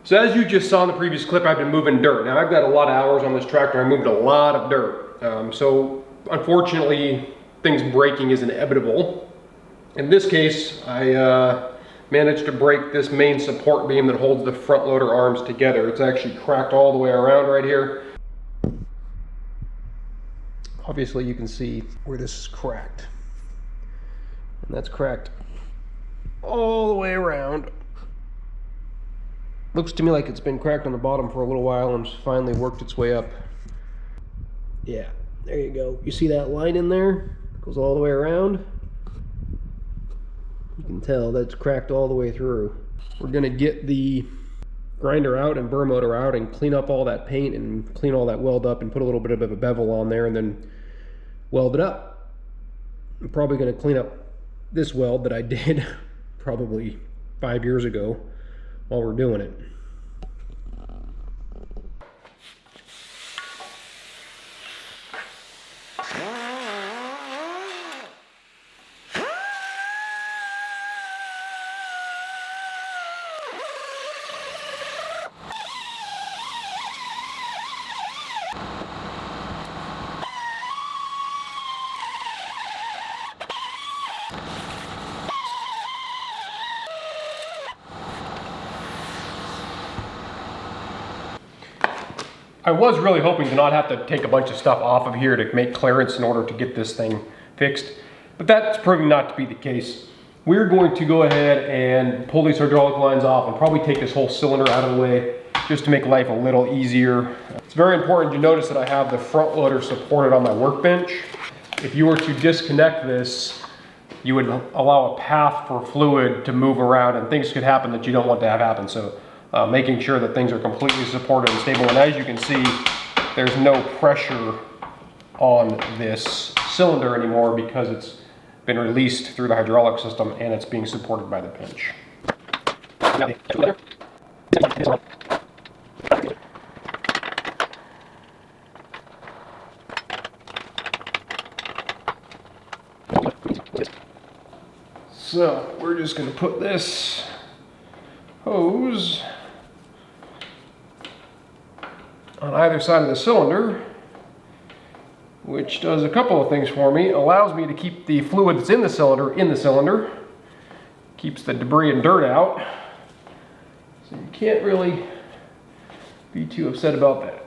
So as you just saw in the previous clip, I've been moving dirt. Now I've got a lot of hours on this tractor. I moved a lot of dirt. So unfortunately, things breaking is inevitable. In this case, I managed to break this main support beam that holds the front loader arms together. It's actually cracked all the way around right here. Obviously you can see where this is cracked. And that's cracked all the way around. Looks to me like it's been cracked on the bottom for a little while and finally worked its way up. Yeah, there you go. You see that line in there? It goes all the way around. You can tell that's cracked all the way through. We're gonna get the grinder out and burr motor out and clean up all that paint and clean all that weld up and put a little bit of a bevel on there and then weld it up. I'm probably gonna clean up this weld that I did probably 5 years ago while we're doing it. I was really hoping to not have to take a bunch of stuff off of here to make clearance in order to get this thing fixed, but that's proving not to be the case. We're going to go ahead and pull these hydraulic lines off and probably take this whole cylinder out of the way just to make life a little easier. It's very important you notice that I have the front loader supported on my workbench. If you were to disconnect this, you would allow a path for fluid to move around and things could happen that you don't want to have happen. So making sure that things are completely supported and stable. And as you can see, there's no pressure on this cylinder anymore because it's been released through the hydraulic system and it's being supported by the pinch. So we're just going to put this hose on either side of the cylinder, which does a couple of things for me. It allows me to keep the fluid that's in the cylinder, keeps the debris and dirt out, so you can't really be too upset about that.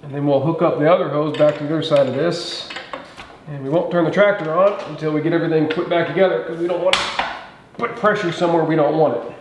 And then we'll hook up the other hose back to the other side of this, and we won't turn the tractor on until we get everything put back together because we don't want to put pressure somewhere we don't want it.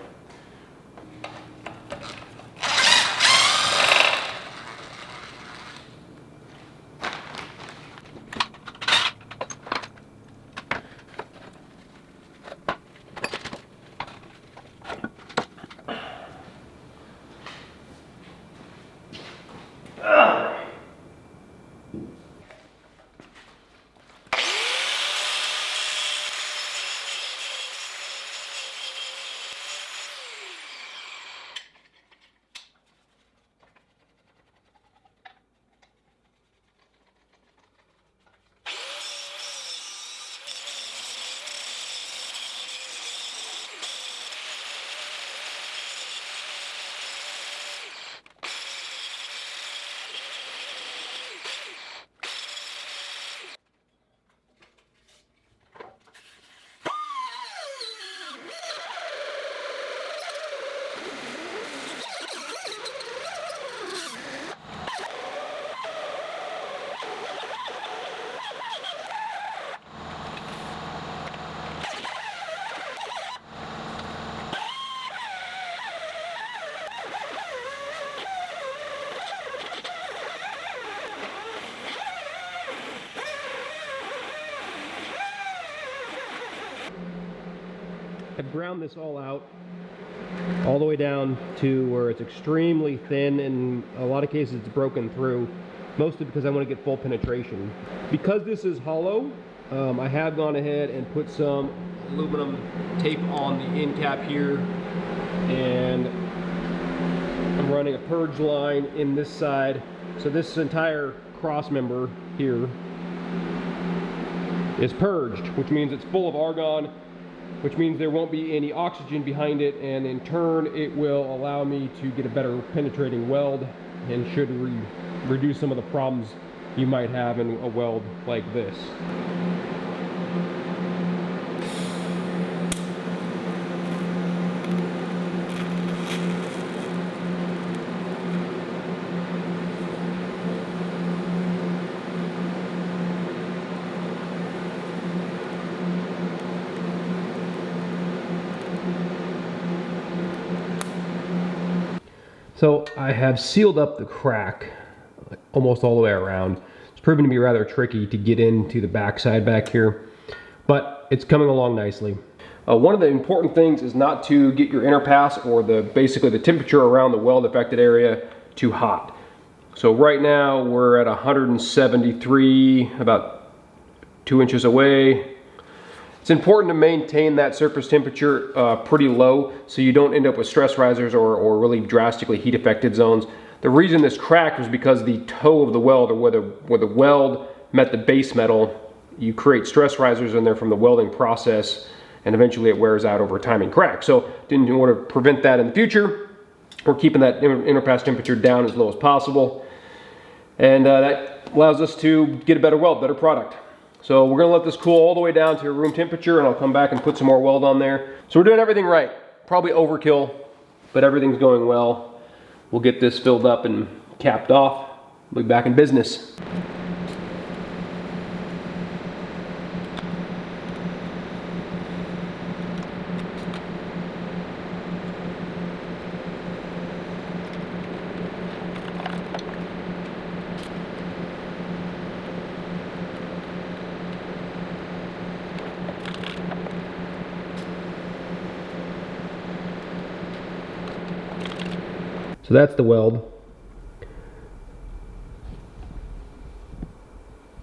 I've ground this all out, all the way down to where it's extremely thin, and in a lot of cases it's broken through, mostly because I want to get full penetration. Because this is hollow, I have gone ahead and put some aluminum tape on the end cap here, and I'm running a purge line in this side. So this entire cross member here is purged, which means it's full of argon, which means there won't be any oxygen behind it, and in turn it will allow me to get a better penetrating weld and should reduce some of the problems you might have in a weld like this. So I have sealed up the crack almost all the way around. It's proven to be rather tricky to get into the backside back here, but it's coming along nicely. One of the important things is not to get your inner pass or basically the temperature around the weld affected area too hot. So right now we're at 173, about 2 inches away. It's important to maintain that surface temperature pretty low so you don't end up with stress risers or really drastically heat affected zones. The reason this cracked was because the toe of the weld, or where the weld met the base metal, you create stress risers in there from the welding process, and eventually it wears out over time and cracks. So didn't want to prevent that in the future. We're keeping that inner pass temperature down as low as possible, and that allows us to get a better weld, better product. So we're gonna let this cool all the way down to room temperature, and I'll come back and put some more weld on there. So we're doing everything right. Probably overkill, but everything's going well. We'll get this filled up and capped off. We'll be back in business. So that's the weld.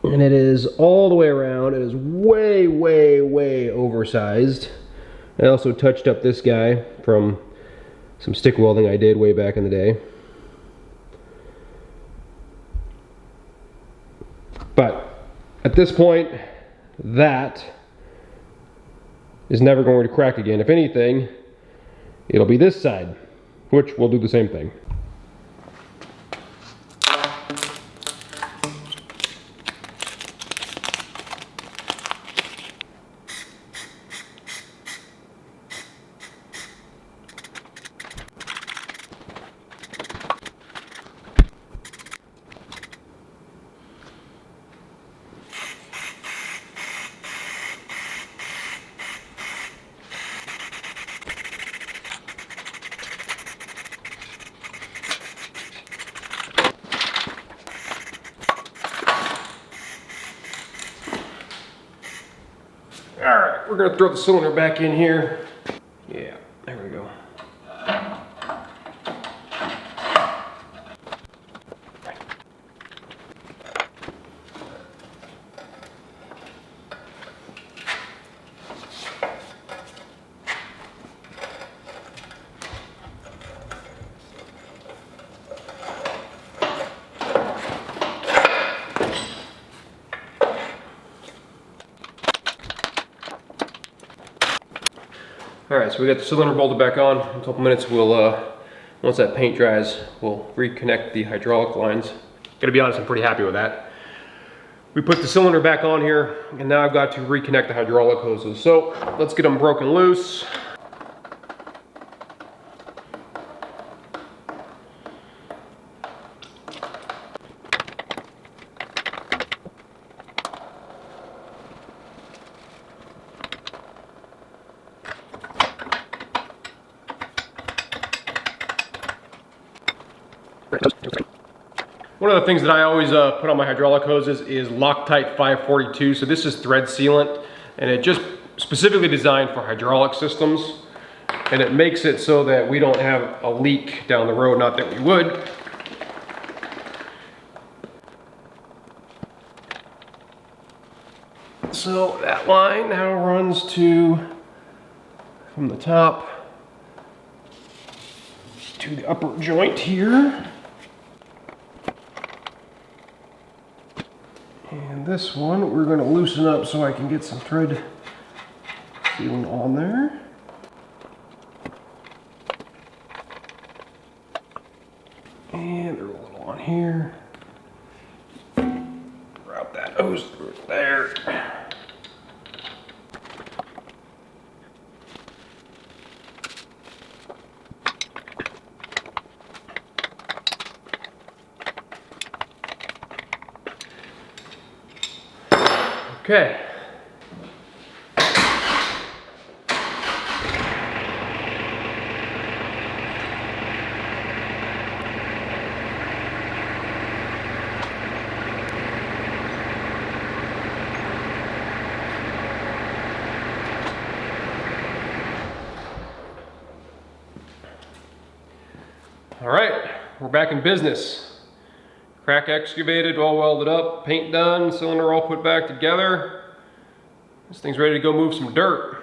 And it is all the way around. It is way, way, way oversized. I also touched up this guy from some stick welding I did way back in the day. But at this point, that is never going to crack again. If anything, it'll be this side, which will do the same thing. Alright, we're going to throw the cylinder back in here. Yeah, there we go. Alright, so we got the cylinder bolted back on. In a couple minutes we'll, once that paint dries, we'll reconnect the hydraulic lines. Gotta be honest, I'm pretty happy with that. We put the cylinder back on here, and now I've got to reconnect the hydraulic hoses. So let's get them broken loose. One of the things that I always put on my hydraulic hoses is Loctite 542. So this is thread sealant, and it just specifically designed for hydraulic systems, and it makes it so that we don't have a leak down the road, not that we would. So that line now runs from the top to the upper joint here. And this one we're going to loosen up so I can get some thread sealing on there. And there's a little on here. Route that hose through there. Okay. All right, we're back in business. Crack excavated, all welded up, paint done, cylinder all put back together. This thing's ready to go move some dirt.